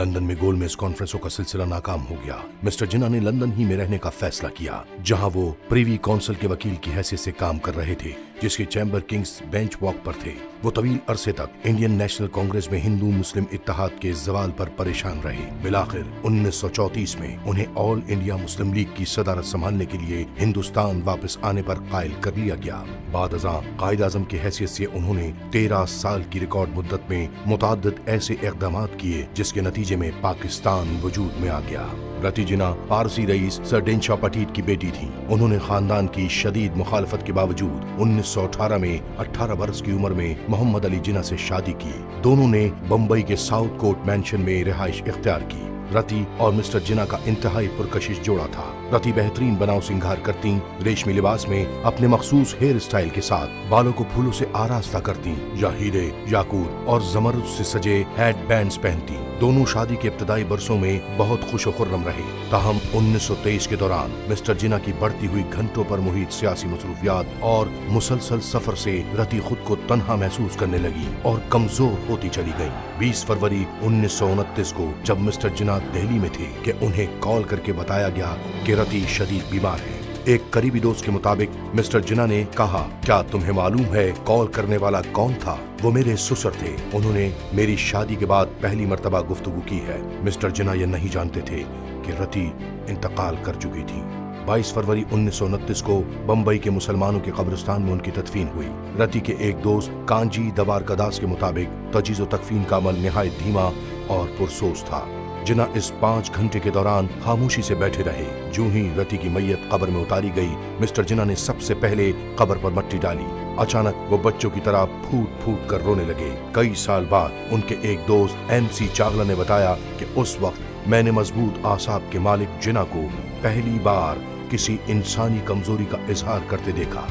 London में गोलमेज कॉन्फ्रेंसों का सिलसिला नाकाम हो गया। मिस्टर जिन्ना ने लंदन ही में रहने का फैसला किया, जहां वो प्रीवी काउंसिल के वकील की हैसियत से काम कर रहे थे, जिसके चैम्बर किंग्स बेंच वॉक पर थे। वो तवील अरसे तक इंडियन नेशनल कांग्रेस में हिंदू मुस्लिम इत्तेहाद के जवाल पर परेशान रहे। बिलाखिर 1934 में उन्हें ऑल इंडिया मुस्लिम लीग की सदारत संभालने के लिए हिंदुस्तान वापस आने पर कायल कर लिया गया। बाद अज़ां कायद आज़म की हैसियत से उन्होंने 13 साल की रिकॉर्ड मुद्दत में मुताद्दिद ऐसे इक़दाम किए जिसके नतीजे में पाकिस्तान वजूद में आ गया। रति जिन्ना पारसी रईस सर डेंशा पटीट की बेटी थी। उन्होंने खानदान की शदीद मुखालफत के बावजूद 1918 में 18 बरस की उम्र में मोहम्मद अली जिन्ना से शादी की। दोनों ने बम्बई के साउथ कोर्ट मैंशन में रिहाइश इख्तियार की। रति और मिस्टर जिन्ना का इंतहाई पुरकशिश जोड़ा था। रति बेहतरीन बनाव सिंगार करती, रेशमी लिबास में अपने मखसूस हेयर स्टाइल के साथ बालों को फूलों से आरास्ता करती या हीरे, याकूत और जमरुद से सजे हेड बैंड्स पहनती। दोनों शादी के इब्तदाई बरसों में बहुत खुशो खुर्रम रहे। ताहम 1923 के दौरान मिस्टर जिन्ना की बढ़ती हुई घंटों पर मुहित सियासी मसरूफियात और मुसलसल सफर से रति खुद को तन्हा महसूस करने लगी और कमजोर होती चली गई। 20 फरवरी 1929 को जब मिस्टर जिन्ना दिल्ली में थे कि उन्हें कॉल करके बताया गया कि रति शदीद बीमार है। एक करीबी दोस्त के मुताबिक मिस्टर जिन्ना ने कहा, क्या तुम्हें मालूम है कॉल करने वाला कौन था? वो मेरे ससुर थे। उन्होंने मेरी शादी के बाद पहली मर्तबा गुफ्तगू की है। मिस्टर जिन्ना ये नहीं जानते थे कि रति इंतकाल कर चुकी थी। 22 फरवरी 1929 को बम्बई के मुसलमानों के कब्रिस्तान में उनकी तदफीन हुई। रति के एक दोस्त कांजी दवारकदास के मुताबिक तजीज़ो तकफीन का अमल निहायत धीमा और पुरसोस था। जिन्ना इस 5 घंटे के दौरान खामोशी से बैठे रहे। जो ही रति की मैयत कब्र में उतारी गई, मिस्टर जिन्ना ने सबसे पहले कब्र पर मट्टी डाली। अचानक वो बच्चों की तरह फूट फूट कर रोने लगे। कई साल बाद उनके एक दोस्त MC चावला ने बताया कि उस वक्त मैंने मजबूत आसाब के मालिक जिन्ना को पहली बार किसी इंसानी कमजोरी का इजहार करते देखा।